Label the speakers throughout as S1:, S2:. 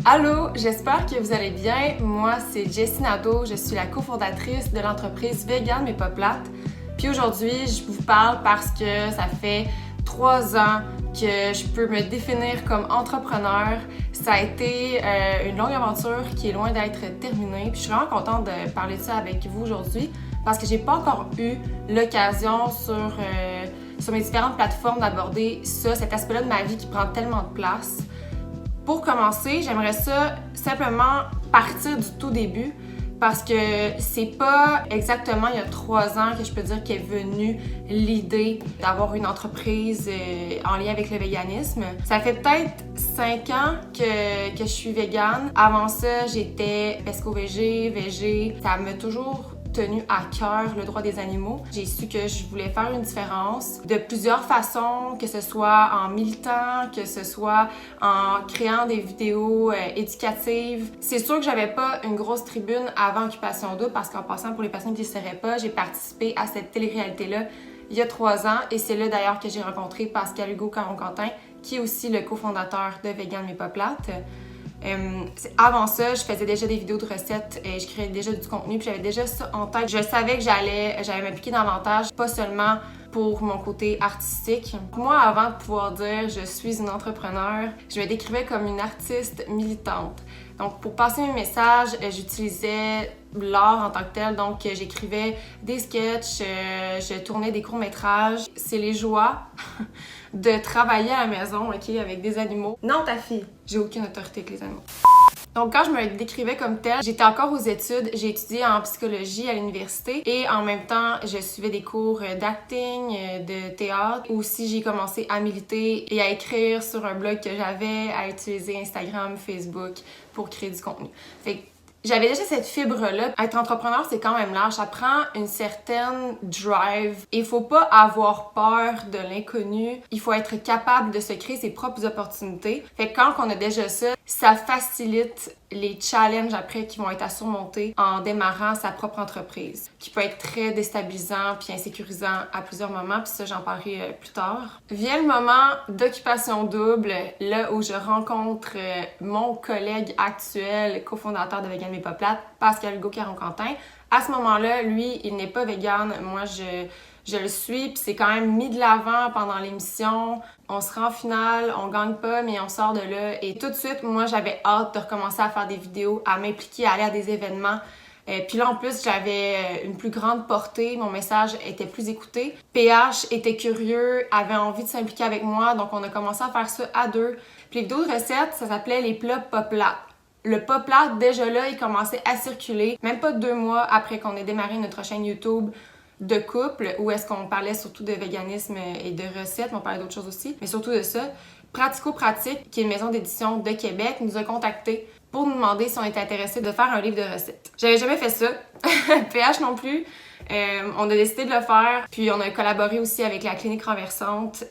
S1: Allô, j'espère que vous allez bien. Moi, c'est Jessie Nadeau, je suis la cofondatrice de l'entreprise Vegan mais pas plate. Puis aujourd'hui, je vous parle parce que ça fait 3 ans que je peux me définir comme entrepreneur. Ça a été une longue aventure qui est loin d'être terminée. Puis je suis vraiment contente de parler de ça avec vous aujourd'hui parce que j'ai pas encore eu l'occasion sur mes différentes plateformes d'aborder ça, cet aspect-là de ma vie qui prend tellement de place. Pour commencer, j'aimerais ça simplement partir du tout début parce que c'est pas exactement il y a 3 ans que je peux dire qu'est venue l'idée d'avoir une entreprise en lien avec le véganisme. Ça fait peut-être 5 ans que je suis végane. Avant ça, j'étais pesco-végé, végé. Ça m'a toujours tenu à cœur le droit des animaux. J'ai su que je voulais faire une différence de plusieurs façons, que ce soit en militant, que ce soit en créant des vidéos éducatives. C'est sûr que j'avais pas une grosse tribune avant Occupation Double parce qu'en passant, pour les personnes qui ne le sauraient pas, j'ai participé à cette télé-réalité-là il y a 3 ans et c'est là d'ailleurs que j'ai rencontré Pascal Hugo Caron-Quentin, qui est aussi le cofondateur de Vegan mais pas plate. Avant ça, je faisais déjà des vidéos de recettes et je créais déjà du contenu puis j'avais déjà ça en tête. Je savais que j'allais m'impliquer davantage, pas seulement pour mon côté artistique. Moi, avant de pouvoir dire je suis une entrepreneur, je me décrivais comme une artiste militante. Donc, pour passer mes messages, j'utilisais l'art en tant que tel. Donc, j'écrivais des sketchs, je tournais des courts-métrages. C'est les joies de travailler à la maison, OK, avec des animaux. Non, ta fille, j'ai aucune autorité avec les animaux. Donc, quand je me décrivais comme telle, j'étais encore aux études. J'ai étudié en psychologie à l'université et en même temps, je suivais des cours d'acting, de théâtre. Aussi, j'ai commencé à militer et à écrire sur un blog que j'avais, à utiliser Instagram, Facebook pour créer du contenu. Fait que j'avais déjà cette fibre-là. Être entrepreneur, c'est quand même large. Ça prend une certaine drive. Il faut pas avoir peur de l'inconnu. Il faut être capable de se créer ses propres opportunités. Fait que quand on a déjà ça, ça facilite les challenges après qui vont être à surmonter en démarrant sa propre entreprise, qui peut être très déstabilisant puis insécurisant à plusieurs moments, puis ça, j'en parlerai plus tard. Vient le moment d'Occupation Double, là où je rencontre mon collègue actuel, cofondateur de Vegan mais pas plate, Pascal Hugo Caron-Quentin. À ce moment-là, lui, il n'est pas vegan. Moi, je le suis, puis c'est quand même mis de l'avant pendant l'émission. On se rend en finale, on gagne pas, mais on sort de là. Et tout de suite, moi, j'avais hâte de recommencer à faire des vidéos, à m'impliquer, à aller à des événements. Puis là, en plus, j'avais une plus grande portée, mon message était plus écouté. PH était curieux, avait envie de s'impliquer avec moi, donc on a commencé à faire ça à deux. Puis les vidéos de recettes, ça s'appelait les plats pas plates. Le pas plate, déjà là, il commençait à circuler, même pas 2 mois après qu'on ait démarré notre chaîne YouTube de couple, où est-ce qu'on parlait surtout de véganisme et de recettes, mais on parlait d'autres choses aussi, mais surtout de ça. Pratico-pratique, qui est une maison d'édition de Québec, nous a contactés pour nous demander si on était intéressé de faire un livre de recettes. J'avais jamais fait ça, PH non plus. On a décidé de le faire, puis on a collaboré aussi avec la clinique renversante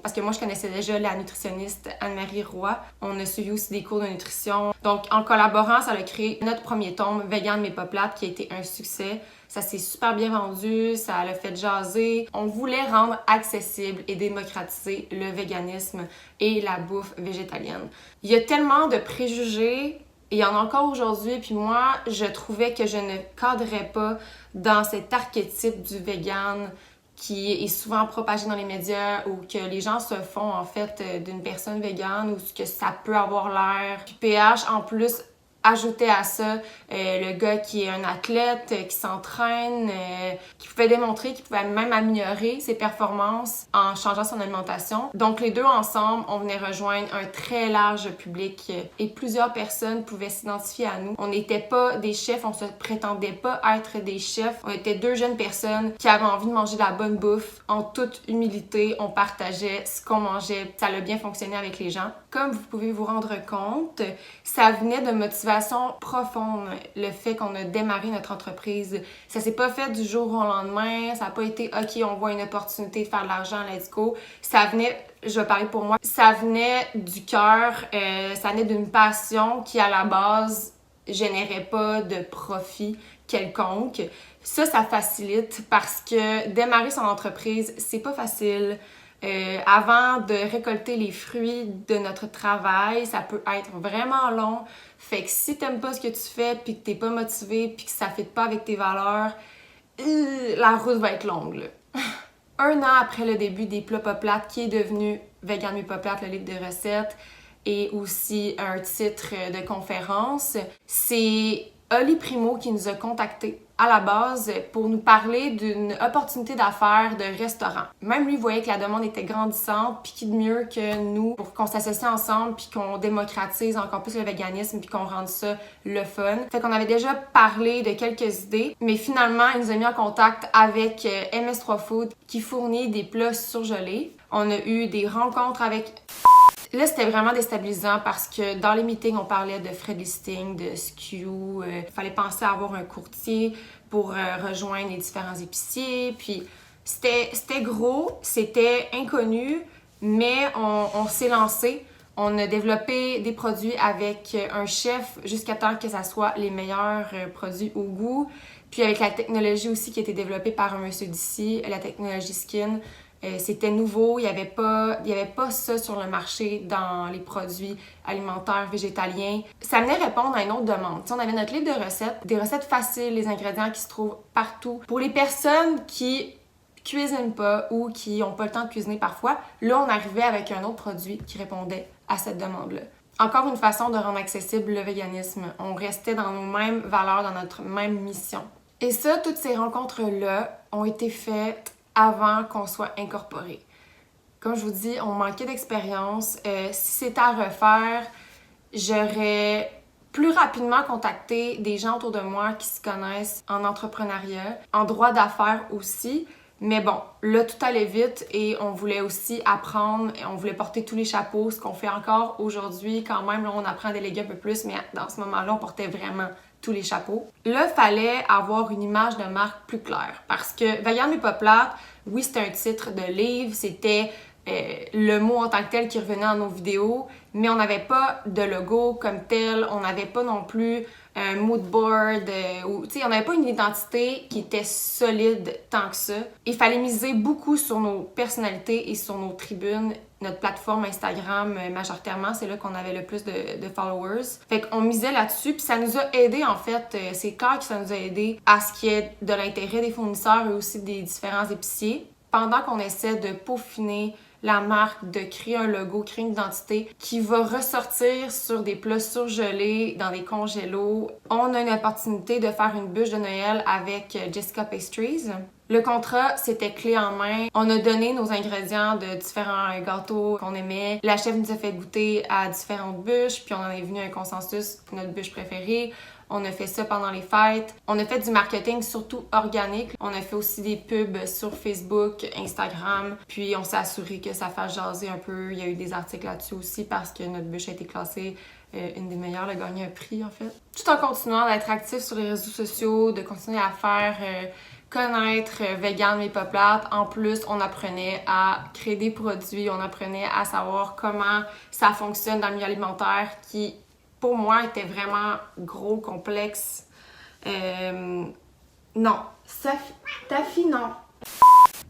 S1: parce que moi je connaissais déjà la nutritionniste Anne-Marie Roy. On a suivi aussi des cours de nutrition. Donc en collaborant, ça a créé notre premier tome, Vegan mais pas plate, qui a été un succès. Ça s'est super bien vendu, ça l'a fait jaser. On voulait rendre accessible et démocratiser le véganisme et la bouffe végétalienne. Il y a tellement de préjugés. Et il y en a encore aujourd'hui, puis moi, je trouvais que je ne cadrais pas dans cet archétype du vegan qui est souvent propagé dans les médias ou que les gens se font en fait d'une personne végane ou que ça peut avoir l'air. Puis PH, en plus, ajouter à ça le gars qui est un athlète, qui s'entraîne, qui pouvait démontrer qu'il pouvait même améliorer ses performances en changeant son alimentation. Donc les deux ensemble, on venait rejoindre un très large public et plusieurs personnes pouvaient s'identifier à nous. On n'était pas des chefs, on se prétendait pas être des chefs. On était 2 jeunes personnes qui avaient envie de manger de la bonne bouffe. En toute humilité, on partageait ce qu'on mangeait. Ça a bien fonctionné avec les gens. Comme vous pouvez vous rendre compte, ça venait de motivation profonde, le fait qu'on a démarré notre entreprise. Ça s'est pas fait du jour au lendemain, ça a pas été « OK, on voit une opportunité de faire de l'argent, let's go ». Ça venait, je vais parler pour moi, ça venait du cœur, ça venait d'une passion qui, à la base, générait pas de profit quelconque. Ça facilite parce que démarrer son entreprise, c'est pas facile. Avant de récolter les fruits de notre travail, ça peut être vraiment long. Fait que si t'aimes pas ce que tu fais, puis que t'es pas motivé, puis que ça ne fit pas avec tes valeurs, la route va être longue, là. 1 an après le début des plats pas plates, qui est devenu Vegan mais pas plate, le livre de recettes, et aussi un titre de conférence, c'est Oli Primo qui nous a contactés à la base pour nous parler d'une opportunité d'affaires de restaurant. Même lui voyait que la demande était grandissante, puis qui de mieux que nous pour qu'on s'associe ensemble, puis qu'on démocratise encore plus le véganisme, puis qu'on rende ça le fun. Fait qu'on avait déjà parlé de quelques idées, mais finalement, il nous a mis en contact avec MS3 Food qui fournit des plats surgelés. On a eu des rencontres avec... Là, c'était vraiment déstabilisant parce que dans les meetings, on parlait de frais de listing, de SKU. Il fallait penser à avoir un courtier pour rejoindre les différents épiciers. Puis, c'était gros, c'était inconnu, mais on s'est lancé. On a développé des produits avec un chef jusqu'à temps que ça soit les meilleurs produits au goût. Puis, avec la technologie aussi qui a été développée par un monsieur d'ici, la technologie Skin. C'était nouveau, il y avait pas ça sur le marché dans les produits alimentaires végétaliens. Ça venait répondre à une autre demande. T'sais, on avait notre livre de recettes, des recettes faciles, les ingrédients qui se trouvent partout. Pour les personnes qui cuisinent pas ou qui ont pas le temps de cuisiner parfois, là, on arrivait avec un autre produit qui répondait à cette demande-là. Encore une façon de rendre accessible le véganisme. On restait dans nos mêmes valeurs, dans notre même mission. Et ça, toutes ces rencontres-là ont été faites avant qu'on soit incorporé. Comme je vous dis, on manquait d'expérience. Si c'était à refaire, j'aurais plus rapidement contacté des gens autour de moi qui se connaissent en entrepreneuriat, en droit d'affaires aussi. Mais bon, là, tout allait vite et on voulait aussi apprendre, on voulait porter tous les chapeaux, ce qu'on fait encore aujourd'hui. Quand même, là, on apprend à déléguer un peu plus, mais dans ce moment-là, on portait vraiment tous les chapeaux. Là, il fallait avoir une image de marque plus claire parce que Vegan mais pas plate, oui, c'était un titre de livre, c'était le mot en tant que tel qui revenait dans nos vidéos, mais on n'avait pas de logo comme tel, on n'avait pas non plus un mood board, on n'avait pas une identité qui était solide tant que ça. Il fallait miser beaucoup sur nos personnalités et sur nos tribunes. Notre plateforme Instagram, majoritairement, c'est là qu'on avait le plus de followers. Fait qu'on misait là-dessus, puis ça nous a aidé, en fait, c'est clair que ça nous a aidé à ce qu'il y ait de l'intérêt des fournisseurs et aussi des différents épiciers. Pendant qu'on essaie de peaufiner la marque, de créer un logo, créer une identité qui va ressortir sur des plats surgelés dans des congélos. On a une opportunité de faire une bûche de Noël avec Jessica Pastries. Le contrat, c'était clé en main. On a donné nos ingrédients de différents gâteaux qu'on aimait. La chef nous a fait goûter à différentes bûches, puis on en est venu à un consensus pour notre bûche préférée. On a fait ça pendant les fêtes. On a fait du marketing surtout organique. On a fait aussi des pubs sur Facebook, Instagram. Puis on s'est assuré que ça fasse jaser un peu. Il y a eu des articles là-dessus aussi parce que notre bûche a été classée une des meilleures, elle a gagné un prix en fait. Tout en continuant d'être actif sur les réseaux sociaux, de continuer à faire connaître Vegan mais pas plate. En plus, on apprenait à créer des produits, on apprenait à savoir comment ça fonctionne dans le milieu alimentaire qui, pour moi, était vraiment gros, complexe. Non. Taffy, non.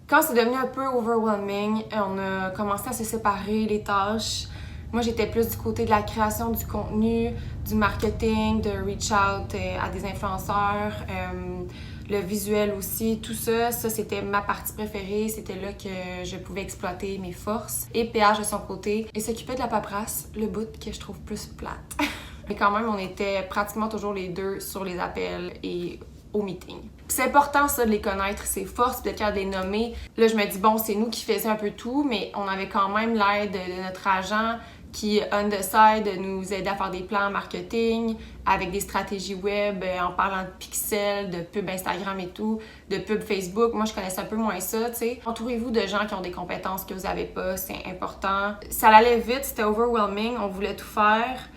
S1: Quand c'est devenu un peu overwhelming, on a commencé à se séparer les tâches. Moi, j'étais plus du côté de la création du contenu, du marketing, de reach out à des influenceurs, le visuel aussi. Tout ça, c'était ma partie préférée. C'était là que je pouvais exploiter mes forces. Et PH de son côté, et s'occupait de la paperasse, le bout que je trouve plus plate. Mais quand même, on était pratiquement toujours les deux sur les appels et au meeting. C'est important ça de les connaître, ses forces, peut-être qu'à les nommer. Là, je me dis, bon, c'est nous qui faisions un peu tout, mais on avait quand même l'aide de notre agent qui, on the side, nous aidait à faire des plans marketing avec des stratégies web en parlant de pixels, de pub Instagram et tout, de pub Facebook. Moi, je connaissais un peu moins ça, tu sais. Entourez-vous de gens qui ont des compétences que vous n'avez pas, c'est important. Ça allait vite, c'était overwhelming, on voulait tout faire.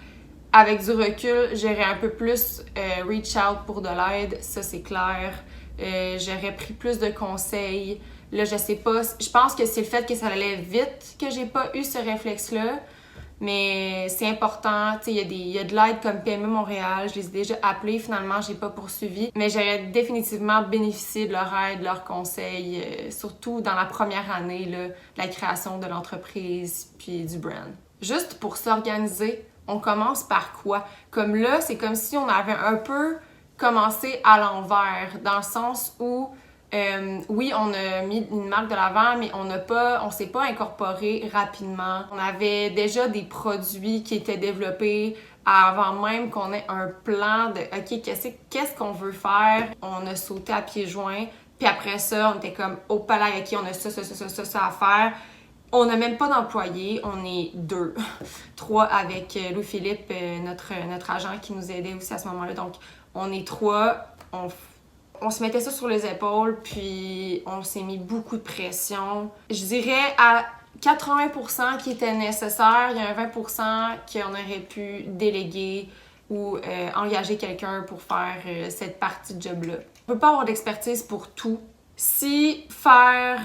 S1: Avec du recul, j'aurais un peu plus reach out pour de l'aide, ça c'est clair. J'aurais pris plus de conseils. Là, je sais pas, je pense que c'est le fait que ça allait vite que j'ai pas eu ce réflexe-là. mais c'est important. Tu sais, il y a de l'aide comme PME Montréal, je les ai déjà appelés, finalement, j'ai pas poursuivi, mais j'aurais définitivement bénéficié de leur aide, de leurs conseils, surtout dans la première année là, de la création de l'entreprise puis du brand. Juste pour s'organiser, on commence par quoi? Comme là, c'est comme si on avait un peu commencé à l'envers, dans le sens où oui, on a mis une marque de l'avant, mais on s'est pas incorporé rapidement. On avait déjà des produits qui étaient développés avant même qu'on ait un plan de OK, qu'est-ce qu'on veut faire? On a sauté à pieds joints, puis après ça, on était comme au palais, OK, on a ça à faire. On n'a même pas d'employés, on est 2. 3 avec Louis-Philippe, notre agent qui nous aidait aussi à ce moment-là. Donc, on est 3, on se mettait ça sur les épaules, puis on s'est mis beaucoup de pression. Je dirais à 80% qui était nécessaire, il y a un 20% qu'on aurait pu déléguer ou engager quelqu'un pour faire cette partie de job-là. On peut pas avoir d'expertise pour tout. Si faire,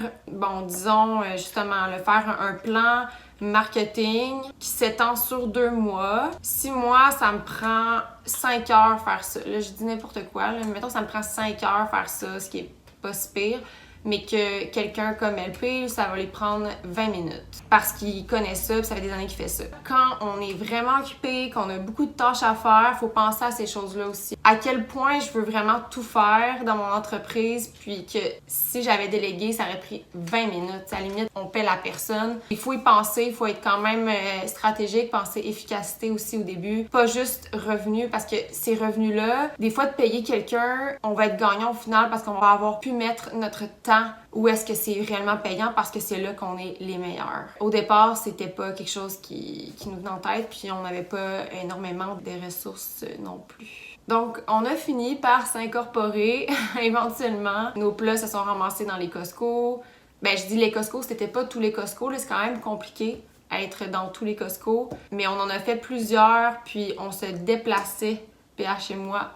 S1: disons justement, faire un plan marketing qui s'étend sur 2 mois, 6 mois, ça me prend 5 heures faire ça. Là, je dis n'importe quoi, là. Mettons que ça me prend 5 heures faire ça, ce qui est pas si pire, mais que quelqu'un comme LP, ça va lui prendre 20 minutes parce qu'il connaît ça, puis ça fait des années qu'il fait ça. Quand on est vraiment occupé, qu'on a beaucoup de tâches à faire, faut penser à ces choses-là aussi. À quel point je veux vraiment tout faire dans mon entreprise, puis que si j'avais délégué, ça aurait pris 20 minutes. À la limite, on paie la personne. Il faut y penser, il faut être quand même stratégique, penser efficacité aussi au début. Pas juste revenu, parce que ces revenus-là, des fois de payer quelqu'un, on va être gagnant au final parce qu'on va avoir pu mettre notre temps où est-ce que c'est réellement payant parce que c'est là qu'on est les meilleurs. Au départ, c'était pas quelque chose qui nous venait en tête, puis on n'avait pas énormément de ressources non plus. Donc, on a fini par s'incorporer éventuellement. Nos plats se sont ramassés dans les Costco. Je dis les Costco, c'était pas tous les Costco, là, c'est quand même compliqué à être dans tous les Costco, mais on en a fait plusieurs, puis on se déplaçait, PH et moi,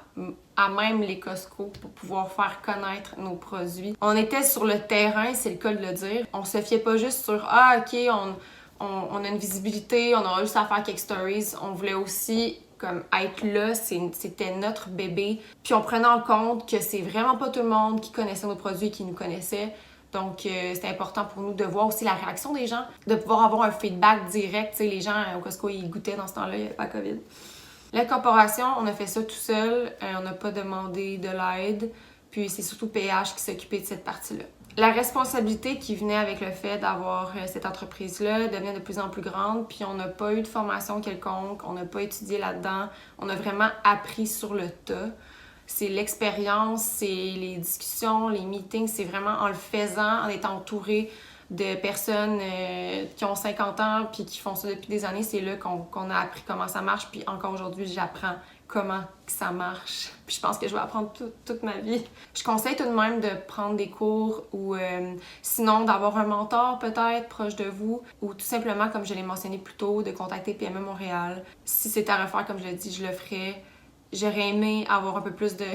S1: à même les Costco pour pouvoir faire connaître nos produits. On était sur le terrain, c'est le cas de le dire. On se fiait pas juste sur « Ah, OK, on a une visibilité, on aura juste à faire quelques stories ». On voulait aussi comme être là, c'était notre bébé. Puis on prenait en compte que c'est vraiment pas tout le monde qui connaissait nos produits et qui nous connaissait. Donc, c'était important pour nous de voir aussi la réaction des gens, de pouvoir avoir un feedback direct. Tu sais, les gens au Costco, ils goûtaient dans ce temps-là, il n'y avait pas COVID. L'incorporation, on a fait ça tout seul, on n'a pas demandé de l'aide, puis c'est surtout PH qui s'occupait de cette partie-là. La responsabilité qui venait avec le fait d'avoir cette entreprise-là devenait de plus en plus grande, puis on n'a pas eu de formation quelconque, on n'a pas étudié là-dedans, on a vraiment appris sur le tas. C'est l'expérience, c'est les discussions, les meetings, c'est vraiment en le faisant, en étant entouré de personnes qui ont 50 ans puis qui font ça depuis des années, c'est là qu'on a appris comment ça marche, puis encore aujourd'hui, j'apprends comment ça marche. Puis je pense que je vais apprendre toute ma vie. Je conseille tout de même de prendre des cours ou sinon d'avoir un mentor peut-être proche de vous ou tout simplement, comme je l'ai mentionné plus tôt, de contacter PME Montréal. Si c'est à refaire, comme je l'ai dit, je le ferais. J'aurais aimé avoir un peu plus de...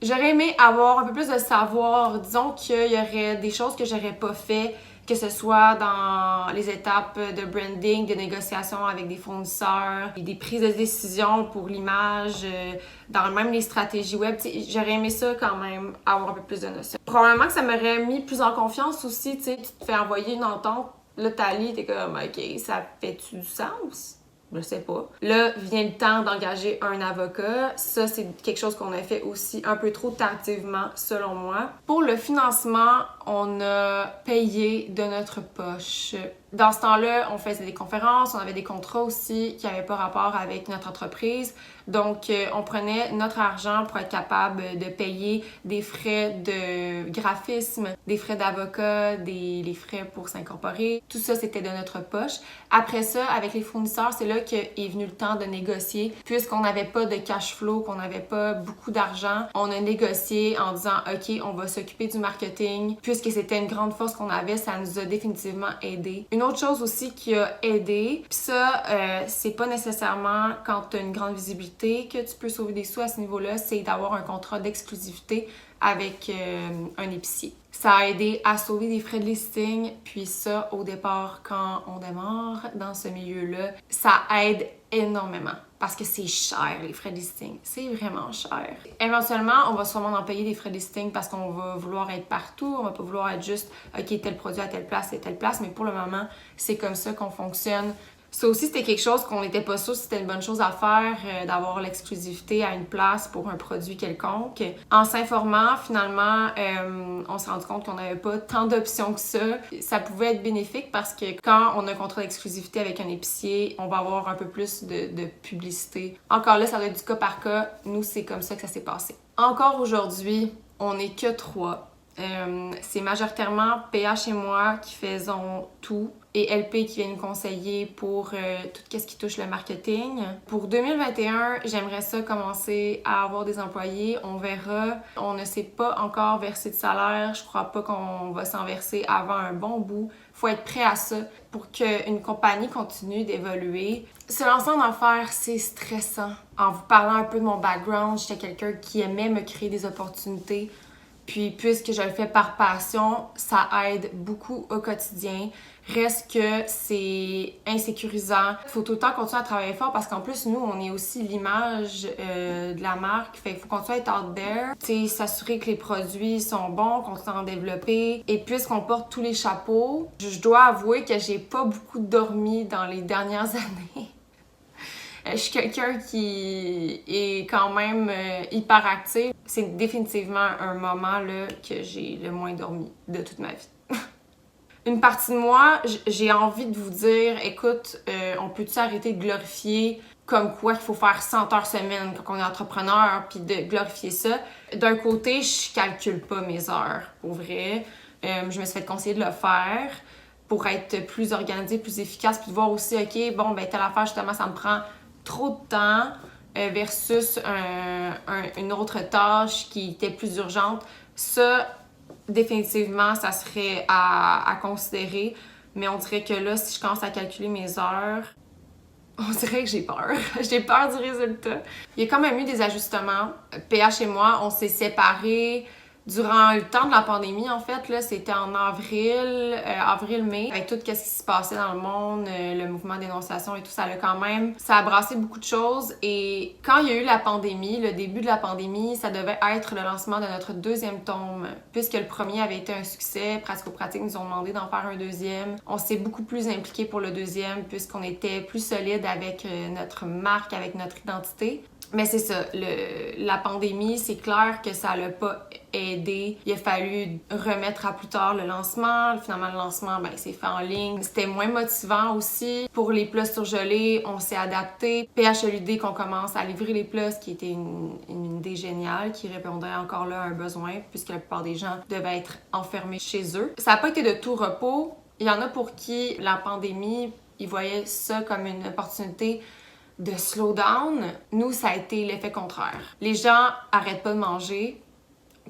S1: J'aurais aimé avoir un peu plus de savoir. Disons qu'il y aurait des choses que j'aurais pas fait, que ce soit dans les étapes de branding, de négociation avec des fournisseurs, des prises de décision pour l'image, dans même les stratégies web. J'aurais aimé ça quand même, avoir un peu plus de notions. Probablement que ça m'aurait mis plus en confiance aussi. Tu te fais envoyer une entente, là t'as lu, t'es comme « OK, ça fait-tu du sens? » Je sais pas. Là, vient le temps d'engager un avocat. Ça, c'est quelque chose qu'on a fait aussi un peu trop tardivement, selon moi. Pour le financement, on a payé de notre poche. Dans ce temps-là, on faisait des conférences, on avait des contrats aussi qui n'avaient pas rapport avec notre entreprise. Donc, on prenait notre argent pour être capable de payer des frais de graphisme, des frais d'avocat, les frais pour s'incorporer. Tout ça, c'était de notre poche. Après ça, avec les fournisseurs, c'est là qu'est venu le temps de négocier. Puisqu'on n'avait pas de cash flow, qu'on n'avait pas beaucoup d'argent, on a négocié en disant « OK, on va s'occuper du marketing. » Puisque c'était une grande force qu'on avait, ça nous a définitivement aidé. Une autre chose aussi qui a aidé, puis ça, c'est pas nécessairement quand tu as une grande visibilité que tu peux sauver des sous à ce niveau-là, c'est d'avoir un contrat d'exclusivité avec un épicier. Ça a aidé à sauver des frais de listing, puis ça, au départ, quand on démarre dans ce milieu-là, ça aide énormément parce que c'est cher, les frais de listing. C'est vraiment cher. Éventuellement, on va sûrement en payer des frais de listing parce qu'on va vouloir être partout, on va pas vouloir être juste « OK, tel produit à telle place et telle place », mais pour le moment, c'est comme ça qu'on fonctionne. Ça aussi, c'était quelque chose qu'on n'était pas sûr si c'était une bonne chose à faire, d'avoir l'exclusivité à une place pour un produit quelconque. En s'informant, finalement, on s'est rendu compte qu'on n'avait pas tant d'options que ça. Ça pouvait être bénéfique parce que quand on a un contrat d'exclusivité avec un épicier, on va avoir un peu plus de publicité. Encore là, ça doit être du cas par cas. Nous, c'est comme ça que ça s'est passé. Encore aujourd'hui, on n'est que 3. C'est majoritairement PH et moi qui faisons tout et LP qui vient nous conseiller pour tout ce qui touche le marketing. Pour 2021, j'aimerais ça commencer à avoir des employés. On verra. On ne s'est pas encore versé de salaire. Je crois pas qu'on va s'en verser avant un bon bout. Faut être prêt à ça pour qu'une compagnie continue d'évoluer. Se lancer en affaires, c'est stressant. En vous parlant un peu de mon background, j'étais quelqu'un qui aimait me créer des opportunités. Puis, puisque je le fais par passion, ça aide beaucoup au quotidien. Reste que c'est insécurisant. Il faut tout le temps continuer à travailler fort parce qu'en plus, nous, on est aussi l'image de la marque. Fait qu'il faut continuer à être out there. Tu sais, s'assurer que les produits sont bons, continuer à en développer. Et puisqu'on porte tous les chapeaux, je dois avouer que j'ai pas beaucoup dormi dans les dernières années. Je suis quelqu'un qui est quand même hyper actif. C'est définitivement un moment là, que j'ai le moins dormi de toute ma vie. Une partie de moi, j'ai envie de vous dire, écoute, on peut-tu arrêter de glorifier comme quoi qu'il faut faire 100 heures semaine quand on est entrepreneur, puis de glorifier ça. D'un côté, je calcule pas mes heures, pour vrai. Je me suis fait conseiller de le faire pour être plus organisée, plus efficace, puis de voir aussi, OK, bon, ben telle affaire, justement, ça me prend trop de temps versus une autre tâche qui était plus urgente. Ça, définitivement, ça serait à considérer. Mais on dirait que là, si je commence à calculer mes heures, on dirait que j'ai peur. J'ai peur du résultat. Il y a quand même eu des ajustements. PH et moi, on s'est séparés durant le temps de la pandémie, en fait. Là, c'était en avril-mai, avec tout ce qui se passait dans le monde, le mouvement de dénonciation et tout, ça a brassé beaucoup de choses. Et quand il y a eu la pandémie, le début de la pandémie, ça devait être le lancement de notre 2e tome. Puisque le premier avait été un succès, Pratico-Pratique nous ont demandé d'en faire un 2e. On s'est beaucoup plus impliqué pour le 2e, puisqu'on était plus solide avec notre marque, avec notre identité. Mais c'est ça, la pandémie, c'est clair que ça l'a pas aidé. Il a fallu remettre à plus tard le lancement. Finalement, le lancement, ben, s'est fait en ligne. C'était moins motivant aussi. Pour les plats surgelés, on s'est adapté. PH a eu l'idée qu'on commence à livrer les plats, ce qui était une idée géniale, qui répondait encore là à un besoin, puisque la plupart des gens devaient être enfermés chez eux. Ça n'a pas été de tout repos. Il y en a pour qui la pandémie, ils voyaient ça comme une opportunité de slow down. Nous, ça a été l'effet contraire. Les gens arrêtent pas de manger,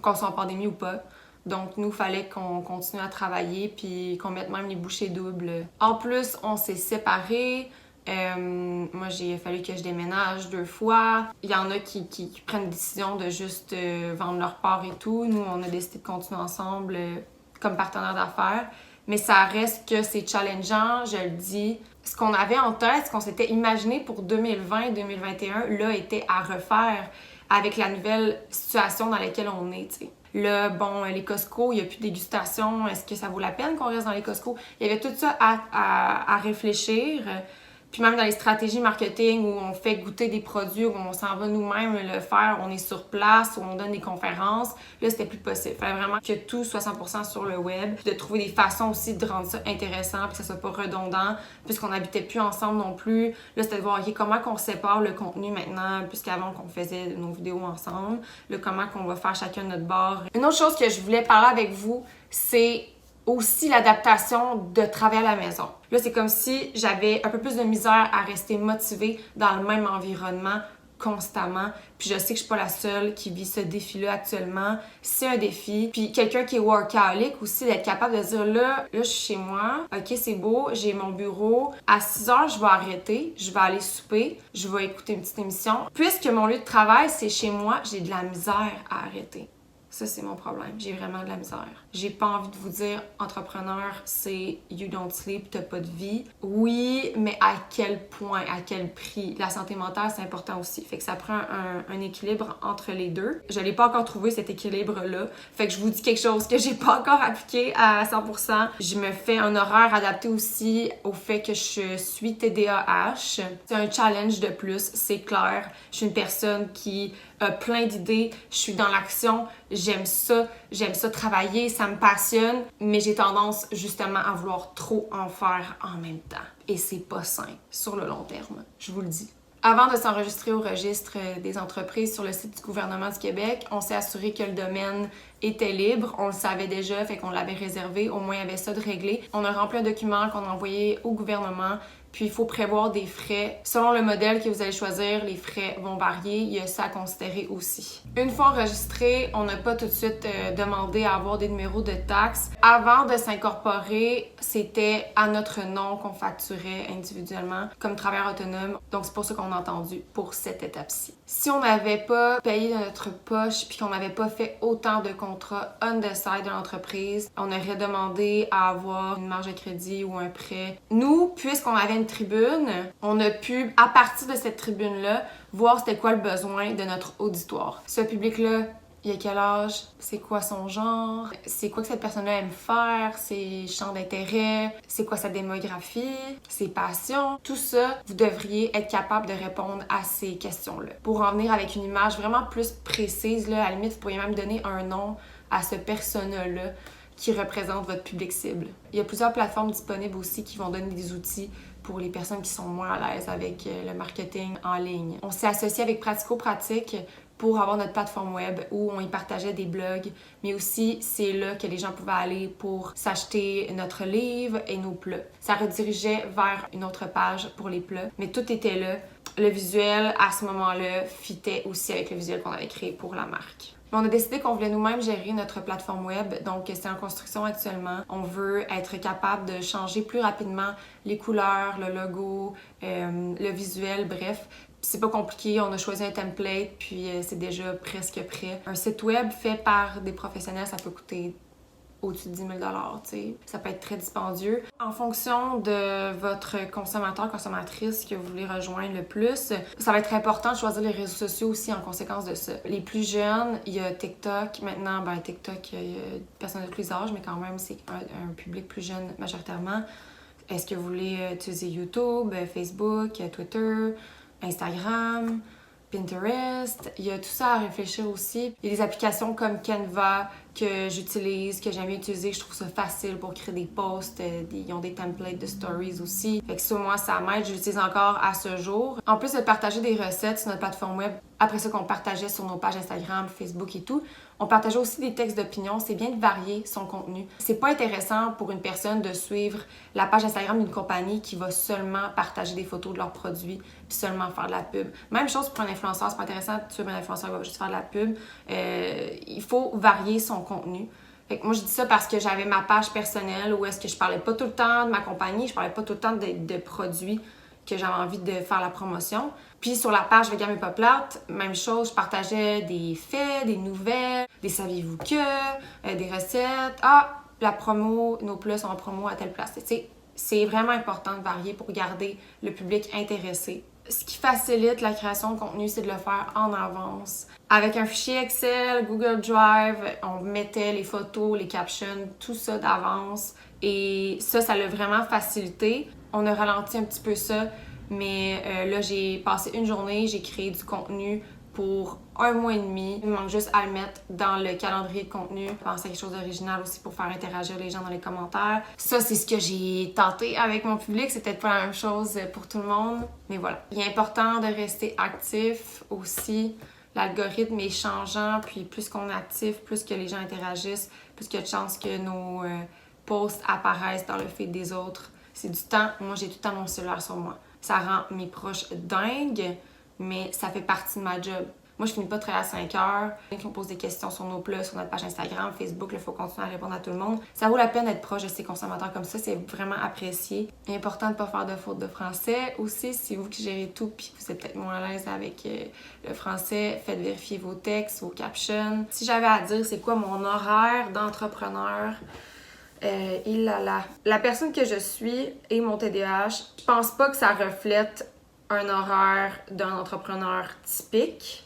S1: qu'on soit en pandémie ou pas. Donc, nous, il fallait qu'on continue à travailler puis qu'on mette même les bouchées doubles. En plus, on s'est séparés. Moi, il fallu que je déménage 2 fois. Il y en a qui prennent la décision de juste vendre leur part et tout. Nous, on a décidé de continuer ensemble comme partenaires d'affaires. Mais ça reste que c'est challengeant, je le dis. Ce qu'on avait en tête, ce qu'on s'était imaginé pour 2020-2021, là, était à refaire avec la nouvelle situation dans laquelle on est, tu sais. Là, bon, les Costco, il n'y a plus de dégustation. Est-ce que ça vaut la peine qu'on reste dans les Costco? Il y avait tout ça à réfléchir. Puis même dans les stratégies marketing où on fait goûter des produits, où on s'en va nous-mêmes le faire, on est sur place, où on donne des conférences, là, c'était plus possible. Il fallait vraiment que tout soit 100% sur le web, puis de trouver des façons aussi de rendre ça intéressant, puis que ça soit pas redondant, puisqu'on n'habitait plus ensemble non plus. Là, c'était de voir, OK, comment qu'on sépare le contenu maintenant, puisqu'avant qu'on faisait nos vidéos ensemble, là, comment qu'on va faire chacun notre bord. Une autre chose que je voulais parler avec vous, c'est aussi l'adaptation de travailler à la maison. Là, c'est comme si j'avais un peu plus de misère à rester motivée dans le même environnement constamment. Puis je sais que je suis pas la seule qui vit ce défi-là actuellement. C'est un défi. Puis quelqu'un qui est workaholic aussi, d'être capable de dire là, je suis chez moi, OK, c'est beau, j'ai mon bureau. À 6 heures, je vais arrêter, je vais aller souper, je vais écouter une petite émission. Puisque mon lieu de travail, c'est chez moi, j'ai de la misère à arrêter. Ça, c'est mon problème. J'ai vraiment de la misère. J'ai pas envie de vous dire, entrepreneur, c'est you don't sleep, t'as pas de vie. Oui, mais à quel point, à quel prix? La santé mentale, c'est important aussi. Fait que ça prend un équilibre entre les deux. Je l'ai pas encore trouvé, cet équilibre-là. Fait que je vous dis quelque chose que j'ai pas encore appliqué à 100%. Je me fais un horaire adapté aussi au fait que je suis TDAH. C'est un challenge de plus, c'est clair. Je suis une personne qui a plein d'idées, je suis dans l'action, j'aime ça travailler, ça me passionne, mais j'ai tendance justement à vouloir trop en faire en même temps. Et c'est pas sain sur le long terme, je vous le dis. Avant de s'enregistrer au registre des entreprises sur le site du gouvernement du Québec, on s'est assuré que le domaine était libre. On le savait déjà, fait qu'on l'avait réservé. Au moins, il y avait ça de réglé. On a rempli un document qu'on a envoyé au gouvernement. Puis, il faut prévoir des frais. Selon le modèle que vous allez choisir, les frais vont varier. Il y a ça à considérer aussi. Une fois enregistré, on n'a pas tout de suite demandé à avoir des numéros de taxes. Avant de s'incorporer, c'était à notre nom qu'on facturait individuellement comme travailleur autonome. Donc, c'est pour ça qu'on a entendu pour cette étape-ci. Si on n'avait pas payé de notre poche puis qu'on n'avait pas fait autant de contrats on the side de l'entreprise, on aurait demandé à avoir une marge de crédit ou un prêt. Nous, puisqu'on avait une tribune, on a pu, à partir de cette tribune-là, voir c'était quoi le besoin de notre auditoire. Ce public-là, il a quel âge? C'est quoi son genre? C'est quoi que cette personne-là aime faire? Ses champs d'intérêt? C'est quoi sa démographie? Ses passions? Tout ça, vous devriez être capable de répondre à ces questions-là. Pour en venir avec une image vraiment plus précise, là, à la limite, vous pourriez même donner un nom à ce persona-là qui représente votre public cible. Il y a plusieurs plateformes disponibles aussi qui vont donner des outils pour les personnes qui sont moins à l'aise avec le marketing en ligne. On s'est associé avec Pratico-Pratique pour avoir notre plateforme web où on y partageait des blogs, mais aussi c'est là que les gens pouvaient aller pour s'acheter notre livre et nos plats. Ça redirigeait vers une autre page pour les plats, mais tout était là. Le visuel, à ce moment-là, fitait aussi avec le visuel qu'on avait créé pour la marque. On a décidé qu'on voulait nous-mêmes gérer notre plateforme web, donc c'est en construction actuellement. On veut être capable de changer plus rapidement les couleurs, le logo, le visuel, bref. C'est pas compliqué, on a choisi un template, puis c'est déjà presque prêt. Un site web fait par des professionnels, ça peut coûter au-dessus de 10 000 $, tu sais. Ça peut être très dispendieux. En fonction de votre consommateur, consommatrice que vous voulez rejoindre le plus, ça va être important de choisir les réseaux sociaux aussi en conséquence de ça. Les plus jeunes, il y a TikTok. Maintenant, TikTok, il y a personne de tous les âges, mais quand même, c'est un public plus jeune majoritairement. Est-ce que vous voulez utiliser YouTube, Facebook, Twitter, Instagram, Pinterest? Il y a tout ça à réfléchir aussi. Il y a des applications comme Canva que j'utilise, que j'aime bien utiliser. Je trouve ça facile pour créer des posts. Ils ont des templates de stories aussi. Fait que ça, moi, ça m'aide. J'utilise encore à ce jour. En plus de partager des recettes sur notre plateforme web, après ça qu'on partageait sur nos pages Instagram, Facebook et tout, on partageait aussi des textes d'opinion. C'est bien de varier son contenu. C'est pas intéressant pour une personne de suivre la page Instagram d'une compagnie qui va seulement partager des photos de leurs produits puis seulement faire de la pub. Même chose pour un influenceur. C'est pas intéressant de suivre un influenceur qui va juste faire de la pub. Il faut varier son contenu. Fait que moi, je dis ça parce que j'avais ma page personnelle où est-ce que je parlais pas tout le temps de ma compagnie, je parlais pas tout le temps de produits que j'avais envie de faire la promotion. Puis sur la page Vegan mais pas plate, même chose, je partageais des faits, des nouvelles, des saviez-vous que, des recettes. Ah, la promo, nos plats sont en promo à telle place. Tu sais, c'est vraiment important de varier pour garder le public intéressé. Ce qui facilite la création de contenu, c'est de le faire en avance. Avec un fichier Excel, Google Drive, on mettait les photos, les captions, tout ça d'avance. Et ça l'a vraiment facilité. On a ralenti un petit peu ça, mais là, j'ai passé une journée, j'ai créé du contenu pour 1 mois et demi. Il me manque juste à le mettre dans le calendrier de contenu. Penser à quelque chose d'original aussi pour faire interagir les gens dans les commentaires. Ça, c'est ce que j'ai tenté avec mon public. C'est peut-être pas la même chose pour tout le monde, mais voilà. Il est important de rester actif aussi. L'algorithme est changeant, puis plus qu'on est actif, plus que les gens interagissent, plus qu'il y a de chances que nos posts apparaissent dans le feed des autres. C'est du temps. Moi, j'ai tout le temps mon cellulaire sur moi. Ça rend mes proches dingues, mais ça fait partie de ma job. Moi, je finis pas de travailler à 5 heures. Ils me posent des questions sur nos plats, sur notre page Instagram, Facebook, il faut continuer à répondre à tout le monde. Ça vaut la peine d'être proche de ces consommateurs comme ça, c'est vraiment apprécié. Il est important de ne pas faire de faute de français. Aussi, si vous qui gérez tout puis que vous êtes peut-être moins à l'aise avec le français, faites vérifier vos textes, vos captions. Si j'avais à dire c'est quoi mon horaire d'entrepreneur, la personne que je suis et mon TDAH, je pense pas que ça reflète un horaire d'un entrepreneur typique.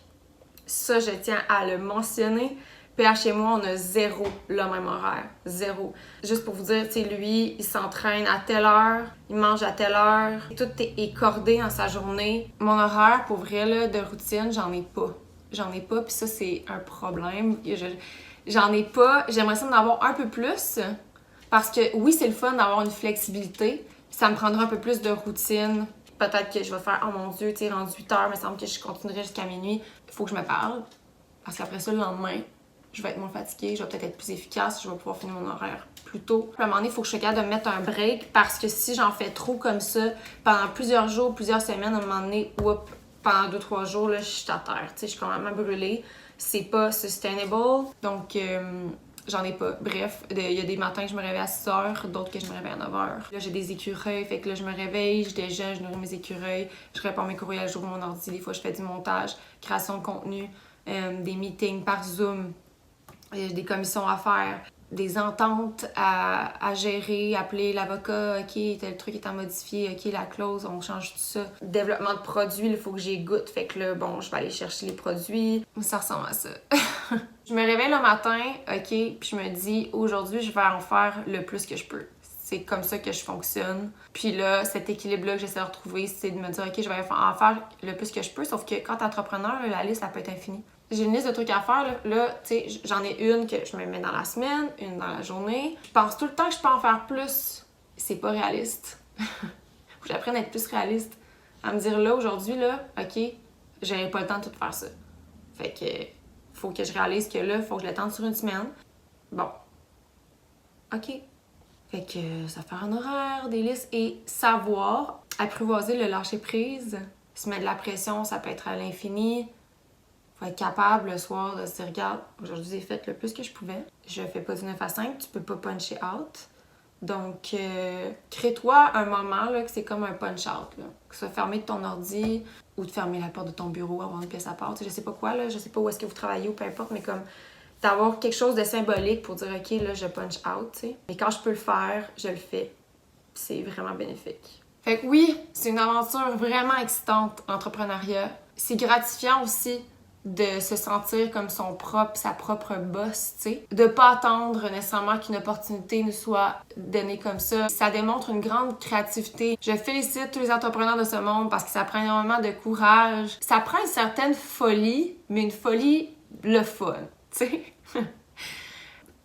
S1: Ça, je tiens à le mentionner. PH et moi, on a zéro le même horaire. Zéro. Juste pour vous dire, tu sais, lui, il s'entraîne à telle heure, il mange à telle heure. Tout est cordé dans sa journée. Mon horaire, pour vrai, là, de routine, j'en ai pas. J'en ai pas, puis ça, c'est un problème. J'en ai pas. J'aimerais ça en avoir un peu plus. Parce que oui, c'est le fun d'avoir une flexibilité. Ça me prendra un peu plus de routine. Peut-être que je vais faire, oh mon Dieu, tu sais, rendu 8 heures, il me semble que je continuerai jusqu'à minuit. Il faut que je me parle. Parce qu'après ça, le lendemain, je vais être moins fatiguée, je vais peut-être être plus efficace, je vais pouvoir finir mon horaire plus tôt. À un moment donné, il faut que je sois capable de me mettre un break parce que si j'en fais trop comme ça, pendant plusieurs jours, plusieurs semaines, à un moment donné, pendant 2-3 jours, là, je suis à terre. Tu sais, je suis complètement brûlée. C'est pas sustainable. Donc, j'en ai pas. Bref, il y a des matins que je me réveille à 6 heures, d'autres que je me réveille à 9 heures. Là, j'ai des écureuils, fait que là, je me réveille, je déjeune, je nourris mes écureuils, je réponds mes courriels, j'ouvre mon ordi, des fois, je fais du montage, création de contenu, des meetings par Zoom, des commissions à faire, des ententes à gérer, appeler l'avocat, OK, tel truc est à modifier, OK, la clause, on change tout ça. Développement de produits, il faut que j'y goûte, fait que là, bon, je vais aller chercher les produits. Ça ressemble à ça. Je me réveille le matin, OK, puis je me dis, aujourd'hui, je vais en faire le plus que je peux. C'est comme ça que je fonctionne. Puis là, cet équilibre-là que j'essaie de retrouver, c'est de me dire, OK, je vais en faire le plus que je peux, sauf que quand t'es entrepreneur, la liste, ça peut être infinie. J'ai une liste de trucs à faire, là tu sais, j'en ai une que je me mets dans la semaine, une dans la journée. Je pense tout le temps que je peux en faire plus. C'est pas réaliste. Faut que j'apprenne à être plus réaliste. À me dire, là, aujourd'hui, là, OK, j'aurai pas le temps de tout faire ça. Fait que faut que je réalise que là, faut que je l'étende sur une semaine. Bon. OK. Fait que ça fait un horaire, des listes et savoir apprivoiser le lâcher-prise. Se mettre de la pression, ça peut être à l'infini. Faut être capable le soir de se dire, regarde, aujourd'hui j'ai fait le plus que je pouvais. Je fais pas du 9 à 5, tu peux pas puncher out. Donc, crée-toi un moment là, que c'est comme un punch-out. Que ce soit fermer de ton ordi ou de fermer la porte de ton bureau, avoir une pièce à part. Je sais pas quoi, là, je sais pas où est-ce que vous travaillez ou peu importe, mais comme d'avoir quelque chose de symbolique pour dire, OK, là, je punch out, tu sais. Et quand je peux le faire, je le fais. C'est vraiment bénéfique. Fait que oui, c'est une aventure vraiment excitante, l'entrepreneuriat. C'est gratifiant aussi de se sentir comme sa propre boss, tu sais. De pas attendre nécessairement qu'une opportunité nous soit donnée comme ça. Ça démontre une grande créativité. Je félicite tous les entrepreneurs de ce monde parce que ça prend énormément de courage. Ça prend une certaine folie, mais une folie le fun, tu sais.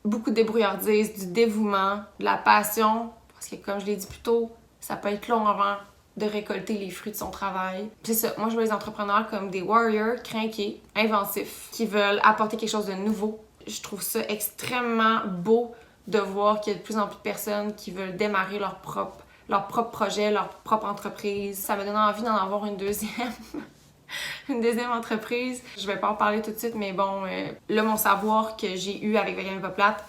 S1: Beaucoup de débrouillardise, du dévouement, de la passion, parce que comme je l'ai dit plus tôt, ça peut être long avant de récolter les fruits de son travail. C'est ça, moi je vois les entrepreneurs comme des warriors crinqués, inventifs, qui veulent apporter quelque chose de nouveau. Je trouve ça extrêmement beau de voir qu'il y a de plus en plus de personnes qui veulent démarrer leur propre projet, leur propre entreprise. Ça me donne envie d'en avoir une deuxième. Une deuxième entreprise. Je vais pas en parler tout de suite, mais bon, là, mon savoir que j'ai eu avec Vegan Pas Plate,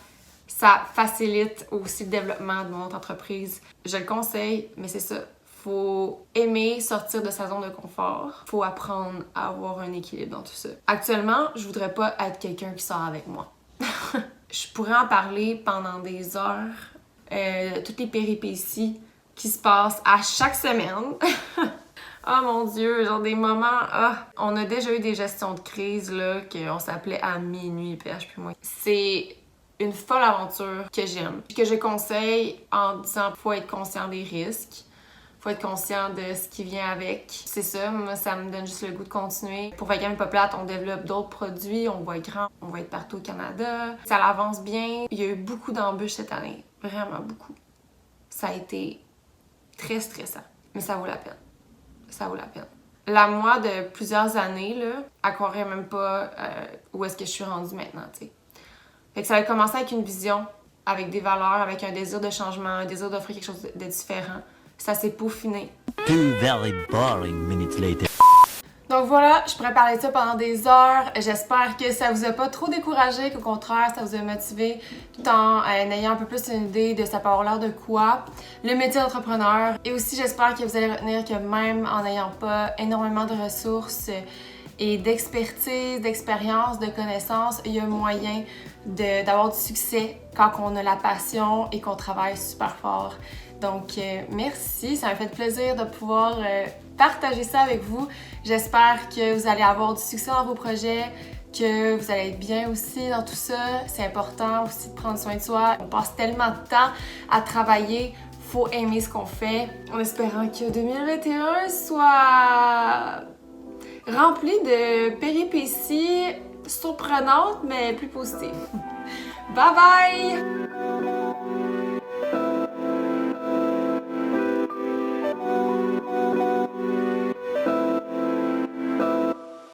S1: ça facilite aussi le développement de mon autre entreprise. Je le conseille, mais c'est ça. Faut aimer sortir de sa zone de confort. Faut apprendre à avoir un équilibre dans tout ça. Actuellement, je voudrais pas être quelqu'un qui sort avec moi. Je pourrais en parler pendant des heures. Toutes les péripéties qui se passent à chaque semaine. Oh mon Dieu, genre des moments... On a déjà eu des gestions de crise, là, qu'on s'appelait à minuit, PH puis moi. C'est une folle aventure que j'aime. Que je conseille en disant faut être conscient des risques. Faut être conscient de ce qui vient avec. C'est ça, moi, ça me donne juste le goût de continuer. Pour Vegan Pas Plate, on développe d'autres produits, on va être grand, on va être partout au Canada. Ça avance bien. Il y a eu beaucoup d'embûches cette année, vraiment beaucoup. Ça a été très stressant, mais ça vaut la peine. Ça vaut la peine. La moi de plusieurs années, là, elle croirait même pas où est-ce que je suis rendue maintenant, tu sais. Fait que ça a commencé avec une vision, avec des valeurs, avec un désir de changement, un désir d'offrir quelque chose de différent. Ça s'est peaufiné.
S2: 2 very boring minutes later.
S1: Donc voilà, je pourrais parler de ça pendant des heures. J'espère que ça vous a pas trop découragé, qu'au contraire, ça vous a motivé tout en ayant un peu plus une idée de ça peut avoir l'air de quoi, le métier d'entrepreneur. Et aussi, j'espère que vous allez retenir que même en n'ayant pas énormément de ressources et d'expertise, d'expérience, de connaissances, il y a moyen d'avoir du succès quand on a la passion et qu'on travaille super fort. Donc, merci, ça m'a fait plaisir de pouvoir partager ça avec vous. J'espère que vous allez avoir du succès dans vos projets, que vous allez être bien aussi dans tout ça. C'est important aussi de prendre soin de soi. On passe tellement de temps à travailler, faut aimer ce qu'on fait, en espérant que 2021 soit rempli de péripéties surprenantes, mais plus positives. Bye bye!